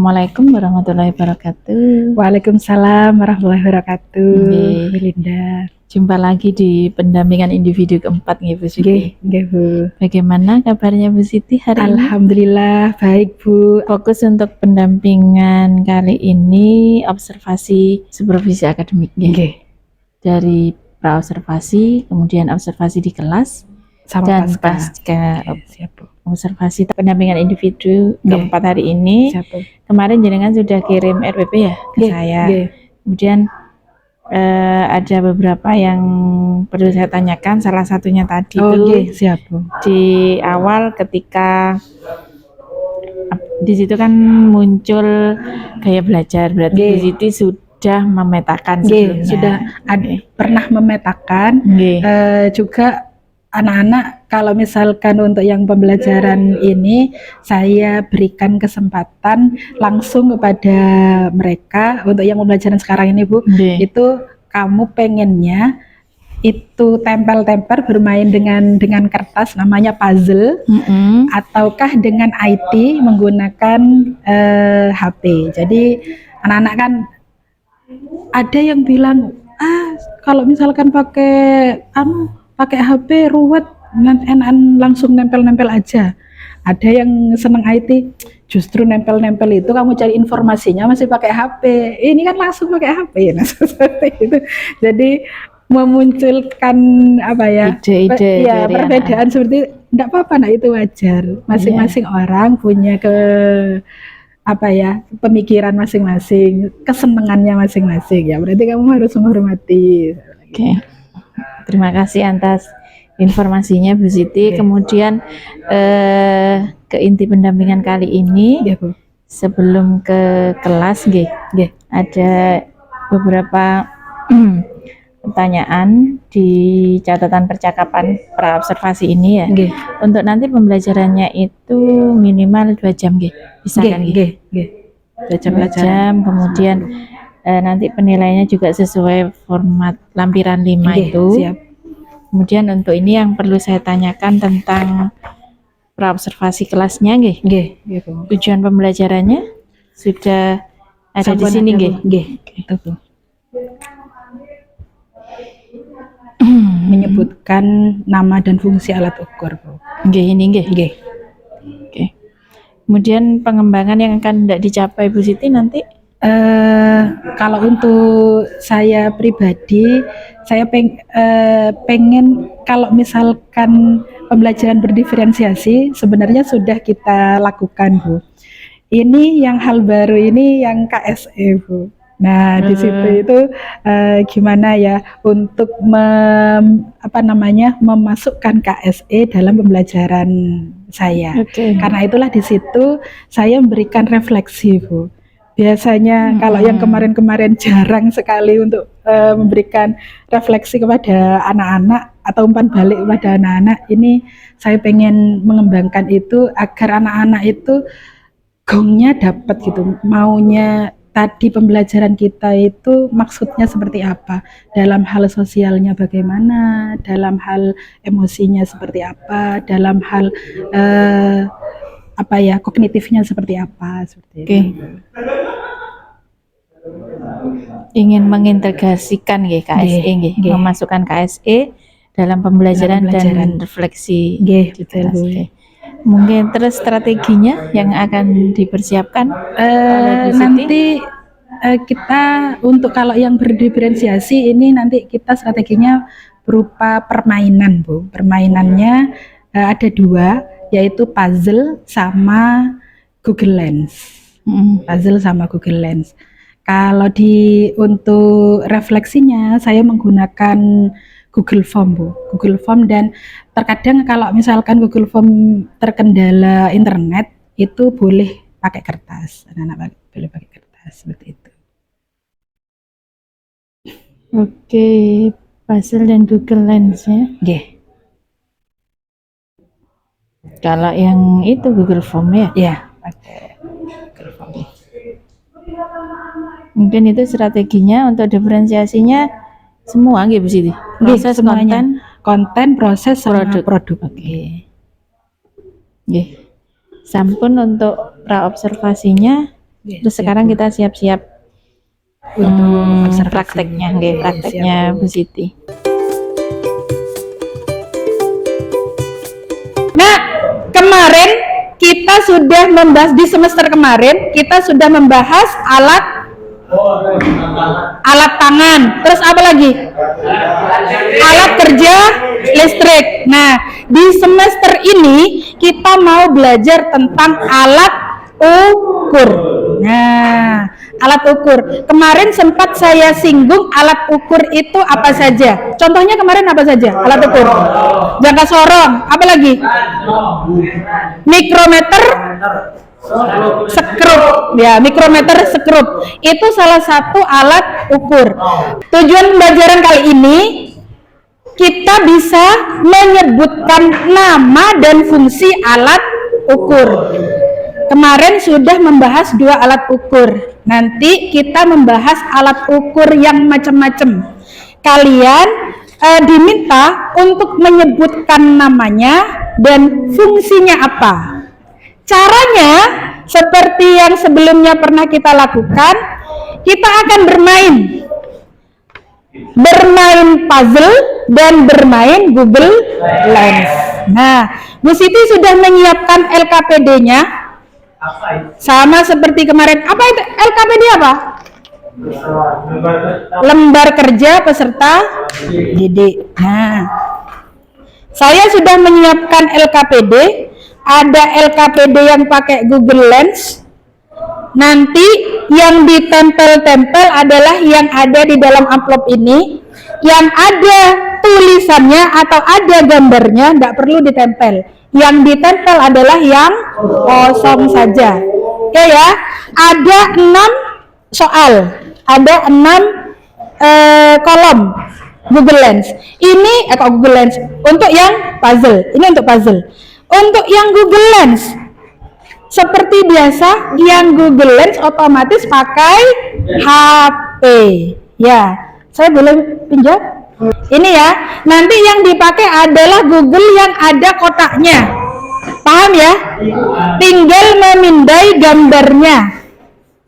Assalamualaikum warahmatullahi wabarakatuh. Waalaikumsalam warahmatullahi wabarakatuh. Nggih. Bu Linda. Jumpa lagi di pendampingan individu keempat nggih Bu Siti. Nggih, Bu. Bagaimana kabarnya Bu Siti hari ini? Alhamdulillah baik, Bu. Fokus untuk pendampingan kali ini observasi supervisi akademik nggih. Nggih. Dari praobservasi, kemudian observasi di kelas Sama dan pasca siap, Bu. observasi pendampingan individu keempat hari ini. Siap, Bu. Kemarin jenengan sudah kirim RPP ya ke saya. Nggih. Kemudian ada beberapa yang perlu saya tanyakan. Salah satunya tadi itu siap, Bu. di awal ketika di situ kan muncul gaya belajar, berarti Bu Siti sudah memetakan sebelumnya. Sudah pernah memetakan. Juga anak-anak kalau misalkan untuk yang pembelajaran ini saya berikan kesempatan langsung kepada mereka untuk yang pembelajaran sekarang ini, Bu. Itu kamu pengennya itu tempel-tempel bermain dengan kertas namanya puzzle, ataukah dengan IT menggunakan HP. Jadi anak-anak kan ada yang bilang kalau misalkan pakai HP ruwet, enakan langsung nempel-nempel aja. Ada yang seneng IT, justru nempel-nempel itu kamu cari informasinya masih pakai HP. Ini kan langsung pakai HP ya, seperti itu. Jadi memunculkan ide-ide perbedaan seperti enggak apa-apa, nah itu wajar. Masing-masing orang punya pemikiran masing-masing, kesenangannya masing-masing ya. Berarti kamu harus menghormati. Oke. Terima kasih atas informasinya Bu Siti. Kemudian ke inti pendampingan kali ini, sebelum ke kelas ada beberapa pertanyaan di catatan percakapan praobservasi ini ya. Untuk nanti pembelajarannya itu minimal 2 jam bisa kan 2 jam, kemudian nanti penilaiannya juga sesuai format lampiran 5 itu. Siap. Kemudian untuk ini yang perlu saya tanyakan tentang praobservasi kelasnya tujuan pembelajarannya sudah ada di sini itu, Bu. Menyebutkan nama dan fungsi alat ukur, Bu. Kemudian pengembangan yang akan tidak dicapai Bu Siti nanti? Kalau untuk saya pribadi, saya pengen kalau misalkan pembelajaran berdiferensiasi sebenarnya sudah kita lakukan, Bu. Ini yang hal baru ini yang KSE, Bu. Nah, di situ itu gimana ya untuk memasukkan KSE dalam pembelajaran saya. Karena itulah di situ saya memberikan refleksi, Bu. Biasanya kalau yang kemarin-kemarin jarang sekali untuk memberikan refleksi kepada anak-anak atau umpan balik kepada anak-anak, ini saya pengen mengembangkan itu agar anak-anak itu gongnya dapat gitu, maunya tadi pembelajaran kita itu maksudnya seperti apa, dalam hal sosialnya bagaimana, dalam hal emosinya seperti apa, dalam hal kognitifnya seperti apa, seperti itu. Ingin mengintegrasikan KSE memasukkan KSE dalam pembelajaran dan refleksi. Mungkin terus strateginya yang akan dipersiapkan nanti kita untuk kalau yang berdiferensiasi ini nanti kita strateginya berupa permainan, Bu. Permainannya ada 2, yaitu puzzle sama Google Lens. Puzzle sama Google Lens. Kalau untuk refleksinya saya menggunakan Google Form, Bu. Google Form, dan terkadang kalau misalkan Google Form terkendala internet itu boleh pakai kertas. Anak-anak boleh pakai kertas seperti itu. Puzzle dan Google Lens ya. Kalau yang itu Google Form ya? Iya, pakai Google Form. Mungkin itu strateginya. Untuk diferensiasinya semua Bu Siti? Proses, konten, proses, sama produk. Sampun untuk praobservasinya Terus sekarang kita siap-siap untuk prakteknya, prakteknya Bu Siti. Nah, kemarin kita sudah membahas di semester kemarin, kita sudah membahas alat tangan. Terus apa lagi? Alat kerja listrik. Nah, di semester ini kita mau belajar tentang alat ukur. Nah, alat ukur. Kemarin sempat saya singgung alat ukur itu apa saja. Contohnya kemarin apa saja? Alat ukur. Jangka sorong. Apa lagi? Mikrometer, skrup. Ya, mikrometer, skrup. Itu salah satu alat ukur. Tujuan pembelajaran kali ini kita bisa menyebutkan nama dan fungsi alat ukur. Kemarin sudah membahas 2 alat ukur. Nanti kita membahas alat ukur yang macam-macam. Kalian diminta untuk menyebutkan namanya dan fungsinya apa. Caranya seperti yang sebelumnya pernah kita lakukan, kita akan bermain puzzle dan bermain Google Lens. Nah, Bu Siti sudah menyiapkan LKPD-nya. Sama seperti kemarin. Apa itu LKPD apa? Lembar kerja peserta didik. Nah, saya sudah menyiapkan LKPD. Ada LKPD yang pakai Google Lens. Nanti yang ditempel-tempel adalah yang ada di dalam amplop ini. Yang ada tulisannya atau ada gambarnya, tidak perlu ditempel. Yang ditempel adalah yang kosong saja. Oke ya, ada 6 soal, ada 6 kolom Google Lens. Ini Google Lens untuk yang puzzle. Ini untuk puzzle. Untuk yang Google Lens, seperti biasa, yang Google Lens otomatis pakai HP. Ya, saya boleh pinjam? Ini ya, nanti yang dipakai adalah Google yang ada kotaknya. Paham ya? Tinggal memindai gambarnya.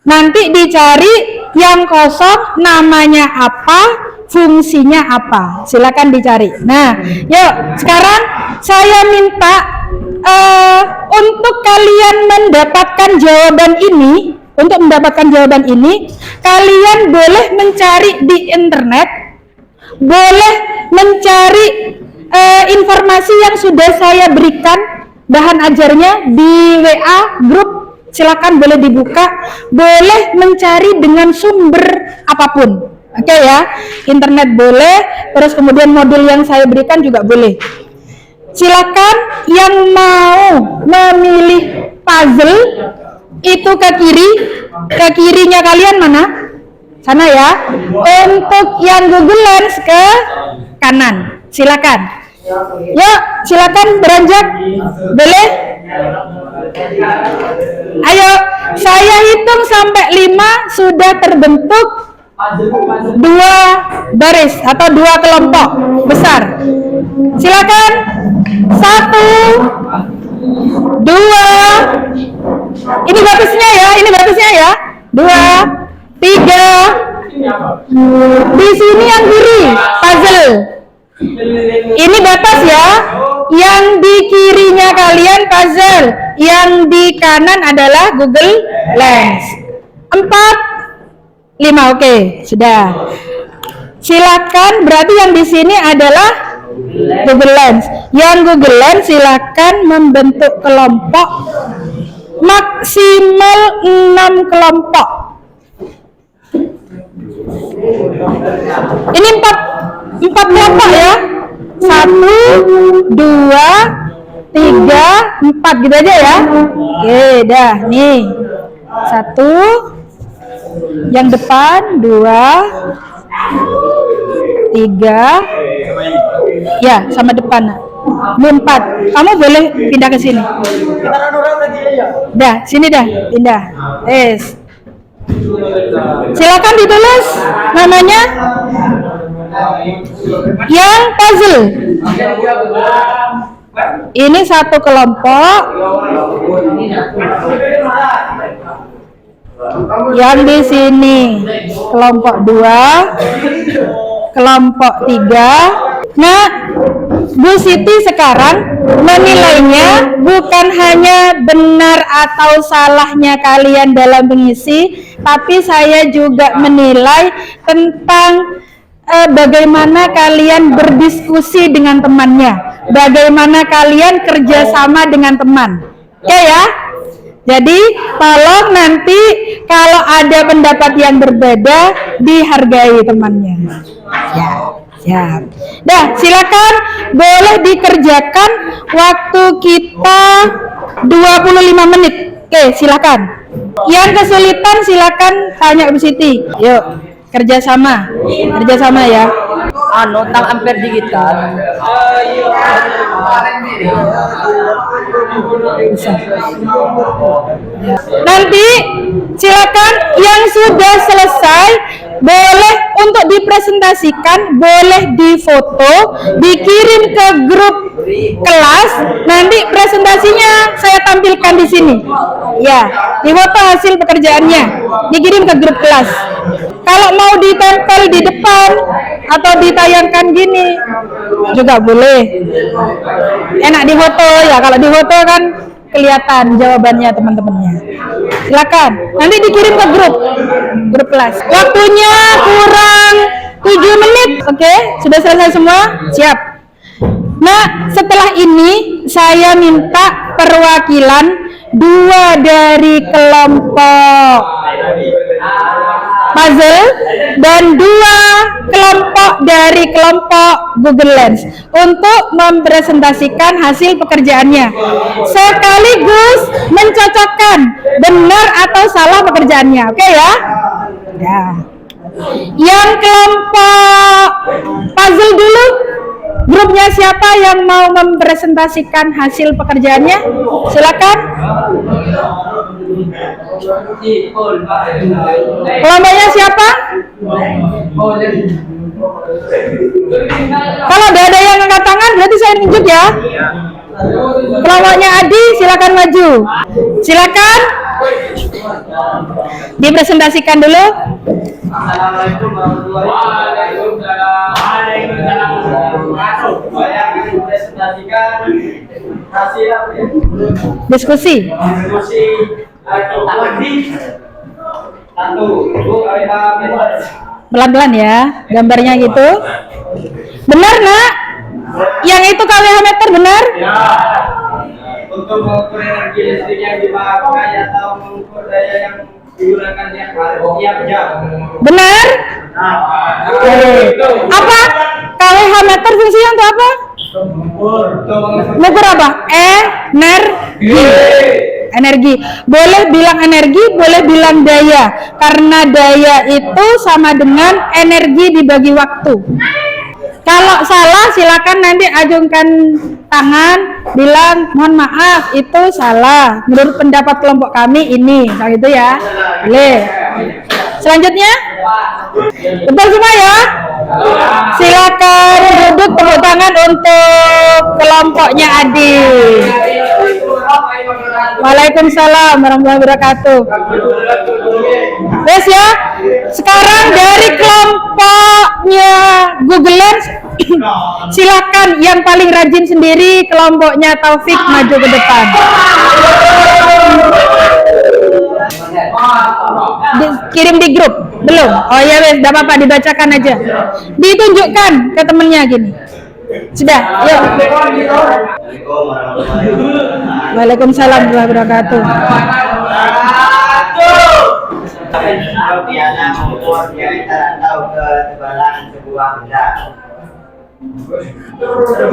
Nanti dicari yang kosong, namanya apa, fungsinya apa. Silakan dicari. Nah, yuk sekarang saya minta untuk kalian mendapatkan jawaban ini. Untuk mendapatkan jawaban ini, kalian boleh mencari di internet, boleh mencari informasi yang sudah saya berikan bahan ajarnya di WA grup. Silakan boleh dibuka, boleh mencari dengan sumber apapun. Oke ya, internet boleh, terus kemudian modul yang saya berikan juga boleh. Silakan yang mau memilih puzzle itu ke kirinya kalian mana? Sana ya. Untuk yang Google Lens ke kanan. Silakan. Yuk, silakan beranjak. Boleh? Ayo, saya hitung sampai 5 sudah terbentuk 2 baris atau 2 kelompok besar. Silakan. 1, 2. Ini batasnya ya. 2, 3. Di sini yang kiri puzzle. Ini batas ya. Yang di kirinya kalian puzzle, yang di kanan adalah Google Lens. 4, 5, oke, sudah. Silakan, berarti yang di sini adalah Google Lens. Yang Google Lens silakan membentuk kelompok maksimal 6 kelompok. Ini 4 kelompok ya. 1, 2, 3, 4 gitu aja ya. Oke, dah nih. 1, yang depan 2, 3, ya sama depan. 4. Kamu boleh pindah ke sini. Dah, sini dah, pindah. Silakan ditulis namanya. Yang puzzle. Ini 1 kelompok. Yang di sini kelompok 2, kelompok 3. Nah, Bu Siti sekarang menilainya bukan hanya benar atau salahnya kalian dalam mengisi, tapi saya juga menilai tentang bagaimana kalian berdiskusi dengan temannya, bagaimana kalian kerjasama dengan teman. Oke ya? Jadi tolong nanti kalau ada pendapat yang berbeda dihargai temannya. Ya, siap. Dah, silakan boleh dikerjakan, waktu kita 25 menit. Oke, silakan. Yang kesulitan silakan tanya Bu Siti. Yuk, kerjasama ya. Tang ampere digital. Nanti silakan yang sudah selesai boleh untuk dipresentasikan, boleh difoto, dikirim ke grup kelas. Nanti presentasinya saya tampilkan di sini. Ya, difoto hasil pekerjaannya, dikirim ke grup kelas. Kalau mau ditempel di depan atau ditayangkan gini juga boleh. Enak difoto ya, kalau difoto kan kelihatan jawabannya teman-temannya. Silakan. Nanti dikirim ke grup kelas. Waktunya kurang 7 menit. Oke, sudah selesai semua? Siap. Nah, setelah ini saya minta perwakilan 2 dari kelompok puzzle dan 2 kelompok dari kelompok Google Lens untuk mempresentasikan hasil pekerjaannya, sekaligus mencocokkan benar atau salah pekerjaannya. Oke ya? Ya. Yang kelompok puzzle dulu, grupnya siapa yang mau mempresentasikan hasil pekerjaannya? Silakan. Kelompoknya siapa? Kalau tidak ada yang angkat tangan berarti saya nunjuk ya. Kelompoknya Adi silakan maju. Silakan dipresentasikan dulu. Assalamualaikum warahmatullahi wabarakatuh. Saya akan mempresentasikan hasil Diskusi. Pelan-pelan ya, gambarnya gitu. Benar nak? Yang itu KWH meter benar? Ya. Untuk mengukur energi listrik yang dipakai atau mengukur daya yang digunakan tiap jam. Benar? Apa? KWH meter fungsinya untuk apa? Mengukur apa? Energi. Boleh bilang energi, boleh bilang daya. Karena daya itu sama dengan energi dibagi waktu. Kalau salah silakan nanti ajungkan tangan, bilang mohon maaf itu salah. Menurut pendapat kelompok kami ini, nah gitu ya. Boleh. Selanjutnya, betul semua ya. Silakan duduk, tepuk tangan untuk kelompoknya Adi. Waalaikumsalam warahmatullahi wabarakatuh. Yes ya. Sekarang dari kelompoknya Google Lens, silakan yang paling rajin sendiri kelompoknya Taufik maju ke depan. Kirim di grup belum? Oh ya wes, tidak apa-apa dibacakan aja. Ditunjukkan ke temennya gini. Sudah, yuk. Waalaikumsalam warahmatullahi wabarakatuh. Biasa mengukur diameter atau ketebalan sebuah benda.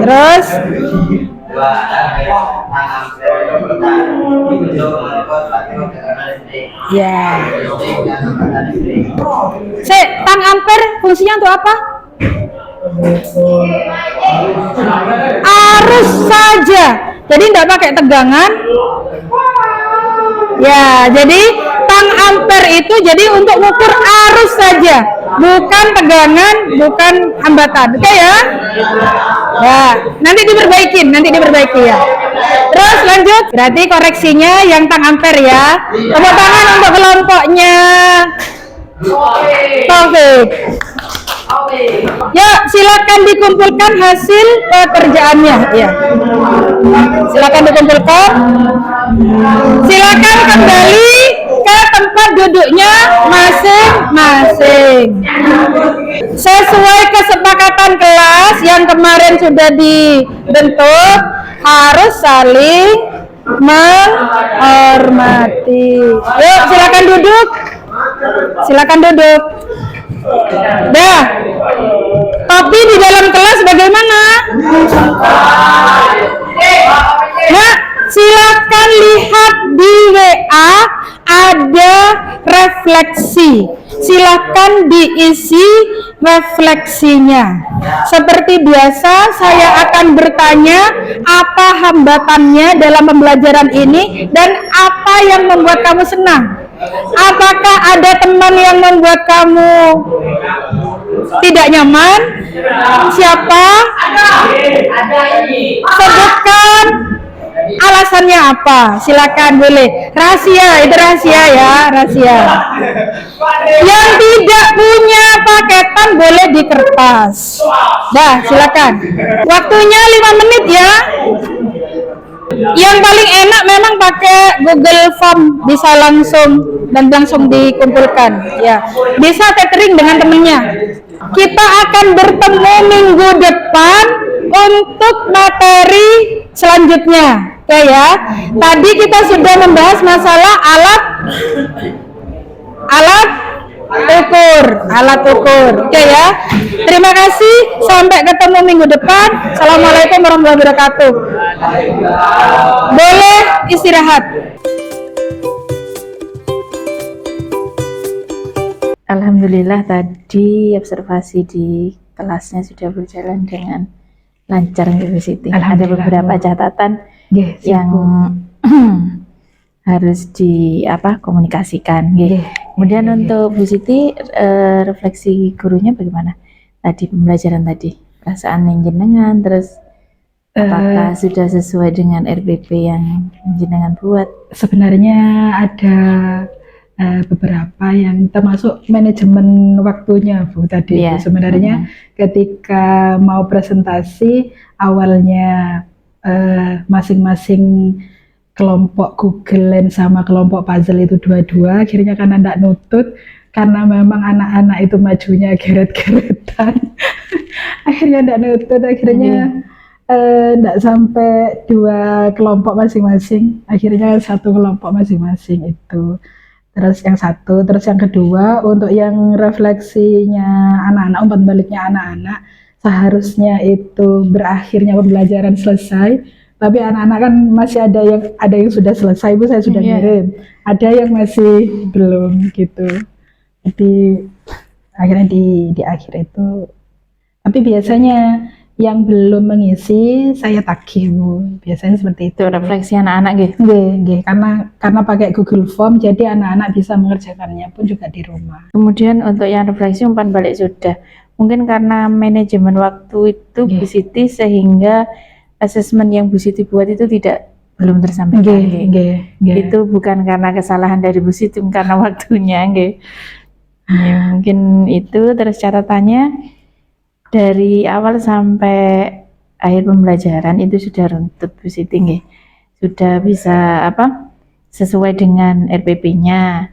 Terus Dua, tang ampere digital untuk mengukur suatu tekanan listrik. ya. Listrik dan tekanan listrik. Tang ampere fungsinya untuk apa? Arus saja. Jadi tidak pakai tegangan. Ya, jadi tang ampere itu jadi untuk mengukur arus saja, bukan tegangan, bukan hambatan. Oke ya? Ya, nanti diperbaiki ya. Terus lanjut, berarti koreksinya yang tang ampere ya. Tepuk tangan untuk kelompoknya Taufik. Ya, silakan dikumpulkan hasil pekerjaannya. Ya, silakan dikumpulkan. Silakan kembali ke tempat duduknya masing-masing. Sesuai kesepakatan kelas yang kemarin sudah dibentuk, harus saling menghormati. Yuk, silakan duduk. Silakan duduk. Dah. Tapi di dalam kelas bagaimana? Nah, silakan lihat di WA ada refleksi. Silakan diisi refleksinya. Seperti biasa, saya akan bertanya apa hambatannya dalam pembelajaran ini dan apa yang membuat kamu senang. Apakah ada teman yang membuat kamu tidak nyaman? Siapa? Sebutkan alasannya apa? Silakan, boleh. Rahasia, itu rahasia ya, rahasia. Yang tidak punya paketan boleh di kertas. Dah, silakan. Waktunya 5 menit ya. Yang paling enak memang pakai Google Form, bisa langsung dikumpulkan ya. Bisa tethering dengan temennya. Kita akan bertemu minggu depan untuk materi selanjutnya. Oke ya. Tadi kita sudah membahas masalah alat ukur. Oke ya. Terima kasih, sampai ketemu minggu depan. Assalamualaikum warahmatullahi wabarakatuh. Boleh istirahat. Alhamdulillah tadi observasi di kelasnya sudah berjalan dengan lancar Bu Siti. Ada beberapa catatan yang harus komunikasikan. Kemudian untuk Bu Siti, refleksi gurunya bagaimana? Tadi pembelajaran tadi, perasaan yang jenengan, terus apakah sudah sesuai dengan RPP yang jenengan buat? Sebenarnya ada beberapa yang termasuk manajemen waktunya Bu tadi. Yeah. Sebenarnya ketika mau presentasi awalnya masing-masing kelompok Google Lens sama kelompok puzzle itu dua-dua, akhirnya karena tidak nutut, karena memang anak-anak itu majunya geret-geretan akhirnya tidak nutut, akhirnya tidak sampai 2 kelompok masing-masing, akhirnya 1 kelompok masing-masing itu. Terus yang satu, terus yang kedua untuk yang refleksinya anak-anak, umpan baliknya anak-anak, seharusnya itu berakhirnya pembelajaran selesai, tapi anak-anak kan masih ada yang sudah selesai Bu, saya sudah ngirim, ada yang masih belum gitu. Jadi akhirnya di akhir itu, tapi biasanya yang belum mengisi saya tagih Bu, biasanya seperti itu. Refleksi anak-anak gitu. Karena pakai Google Form, jadi anak-anak bisa mengerjakannya pun juga di rumah. Kemudian untuk yang refleksi umpan balik sudah, mungkin karena manajemen waktu itu Bu Siti, sehingga asesmen yang Bu Siti buat itu belum tersampaikan. Itu bukan karena kesalahan dari Bu Siti, karena waktunya. Ya, mungkin itu. Terus catatannya dari awal sampai akhir pembelajaran itu sudah runtut Bu Siti, sudah bisa sesuai dengan RPP-nya.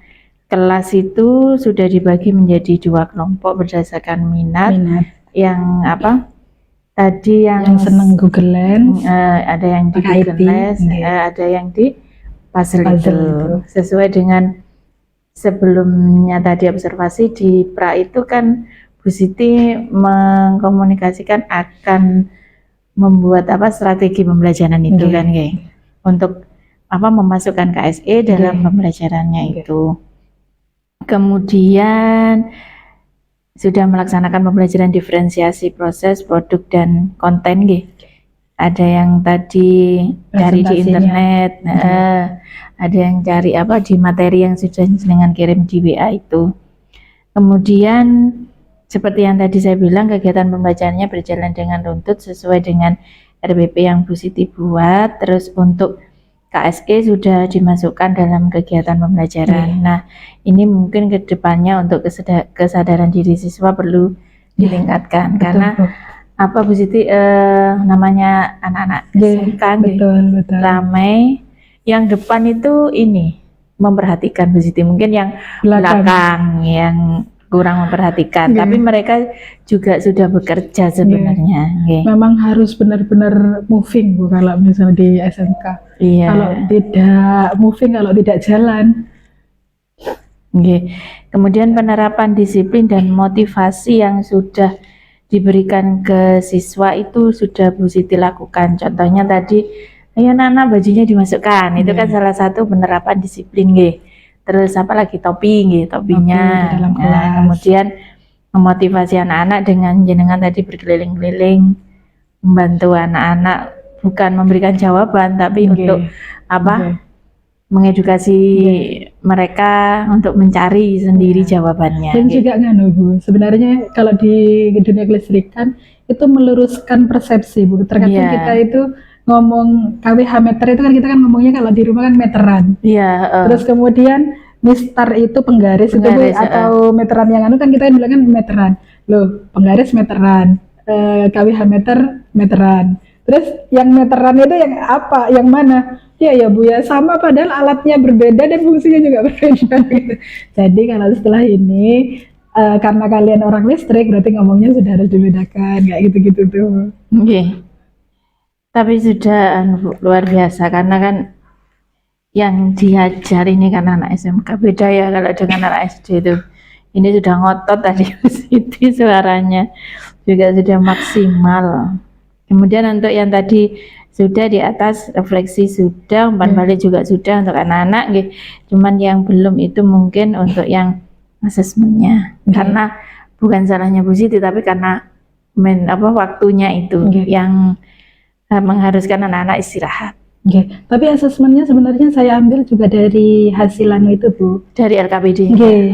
Kelas itu sudah dibagi menjadi 2 kelompok berdasarkan minat. Yang tadi yang senang Google Lens, ada yang di Google Lens, ada yang di puzzle itu. Sesuai dengan sebelumnya tadi observasi di pra itu kan Bu Siti mengkomunikasikan akan membuat strategi pembelajaran itu kan untuk memasukkan KSE dalam pembelajarannya itu. Kemudian sudah melaksanakan pembelajaran diferensiasi proses, produk dan konten ada yang tadi cari di Presentasinya. internet, ada yang cari apa di materi yang sudah dengan kirim di WA itu. Kemudian seperti yang tadi saya bilang, kegiatan pembacaannya berjalan dengan runtut sesuai dengan RPP yang Bu Siti buat. Terus untuk KSE sudah dimasukkan dalam kegiatan pembelajaran. Nah, ini mungkin ke depannya untuk kesadaran diri siswa perlu ditingkatkan. Betul, karena Bu. apa Bu Siti, namanya anak-anak SMK betul. ramai, yang depan itu ini memperhatikan Bu Siti, mungkin yang belakang yang kurang memperhatikan, tapi mereka juga sudah bekerja sebenarnya. Memang harus benar-benar moving Bu kalau misalnya di SMK. Kalau tidak moving, kalau tidak jalan. Kemudian penerapan disiplin dan motivasi yang sudah diberikan ke siswa itu sudah Bu Siti lakukan. Contohnya tadi, ayo Nana bajunya dimasukkan, itu kan salah satu penerapan disiplin. Terus apa lagi, topinya. Dalam kelas. Kemudian memotivasi anak-anak dengan jenengan tadi berkeliling-keliling membantu anak-anak, bukan memberikan jawaban tapi untuk apa, mengedukasi mereka untuk mencari sendiri jawabannya. Dan juga Bu, sebenarnya kalau di dunia kelistrikan itu meluruskan persepsi Bu. Terkadang kita itu ngomong KWH meter itu kan kita kan ngomongnya kalau di rumah kan meteran. Terus kemudian mistar itu penggaris itu Bu, atau meteran yang kan kita bilang kan meteran. Loh, penggaris meteran, KWH meteran. Terus yang meteran itu yang apa? Yang mana? Ya Bu ya, sama padahal alatnya berbeda dan fungsinya juga berbeda gitu. Jadi kalau setelah ini karena kalian orang listrik berarti ngomongnya sudah harus dibedakan kayak gitu-gitu tuh. Tapi sudah luar biasa karena kan yang diajar ini kan anak SMK, beda ya kalau dengan anak SD itu. Ini sudah ngotot tadi Siti, suaranya juga sudah maksimal. Kemudian untuk yang tadi sudah di atas, refleksi sudah, umpan balik juga sudah untuk anak-anak. Cuman yang belum itu mungkin untuk yang asesmennya, karena bukan salahnya Bu Siti, tapi karena waktunya itu yang mengharuskan anak-anak istirahat. Tapi asesmennya sebenarnya saya ambil juga dari hasil itu Bu, dari LKPD.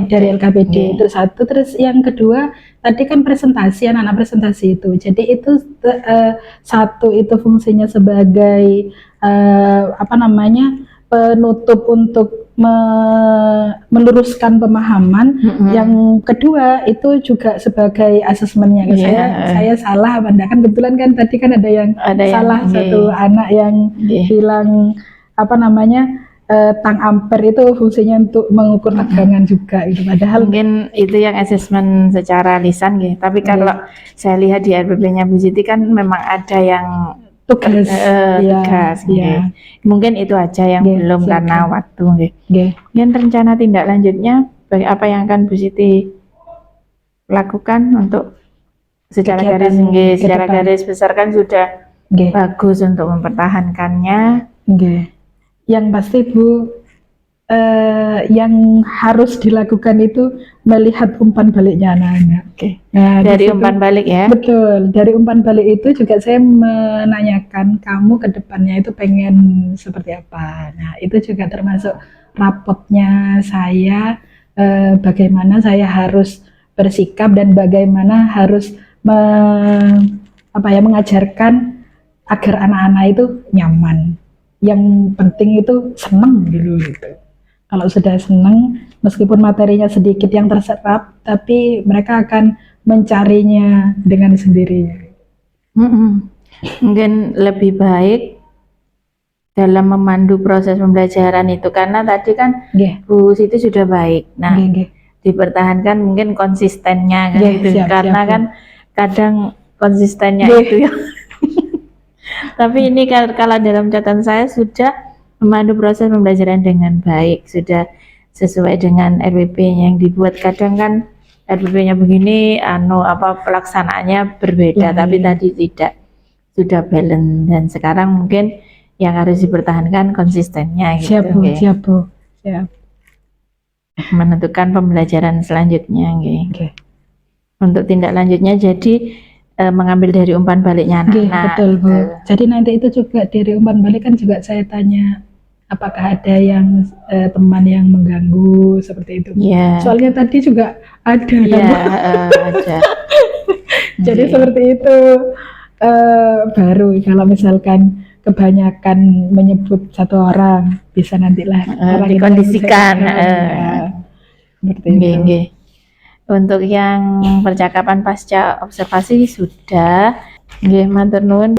Dari LKPD. Terus satu, terus yang kedua tadi kan presentasi, anak-anak presentasi itu. Jadi itu satu itu fungsinya sebagai penutup untuk meluruskan pemahaman. Yang kedua itu juga sebagai asesmennya. Saya salah apa enggak, kan kebetulan kan tadi kan ada yang salah satu anak yang bilang tang ampere itu fungsinya untuk mengukur tegangan juga gitu. Padahal mungkin itu yang asesmen secara lisan tapi kalau saya lihat di RPP-nya Bu Siti kan memang ada yang tugas. Mungkin itu aja yang belum karena waktu. Yang rencana tindak lanjutnya apa yang akan Bu Siti lakukan untuk secara garis besar kan sudah bagus untuk mempertahankannya. Yang pasti Bu, yang harus dilakukan itu melihat umpan baliknya anak-anak. Nah, dari umpan balik ya. Betul, dari umpan balik itu juga saya menanyakan kamu ke depannya itu pengen seperti apa. Nah, itu juga termasuk rapotnya saya, bagaimana saya harus bersikap dan bagaimana harus mengajarkan agar anak-anak itu nyaman. Yang penting itu senang dulu gitu. Kalau sudah senang, meskipun materinya sedikit yang terserap, tapi mereka akan mencarinya dengan sendirinya. Mungkin lebih baik dalam memandu proses pembelajaran itu, karena tadi kan Bu Siti sudah baik. Nah, dipertahankan mungkin konsistennya kan karena kan kadang konsistennya itu ya. Tapi ini kalau dalam catatan saya sudah memandu proses pembelajaran dengan baik, sudah sesuai dengan RPP yang dibuat. Kadang kan RPP-nya begini, pelaksanaannya berbeda, tapi tadi tidak, sudah balance. Dan sekarang mungkin yang harus dipertahankan konsistennya gitu. Siap. Menentukan pembelajaran selanjutnya. Untuk tindak lanjutnya, jadi mengambil dari umpan baliknya Nggih, anak-anak. betul Bu. Jadi nanti itu juga dari umpan balik kan juga saya tanya apakah ada yang teman yang mengganggu seperti itu. Iya. Soalnya tadi juga ada. Iya, Bu. ada. Jadi Nggih. seperti itu baru kalau misalkan kebanyakan menyebut satu orang bisa nantilah orang itu dikondisikan. yang ya. Seperti Nggih, itu. nggih. Untuk yang percakapan pasca observasi sudah. Nggih, matur nuwun.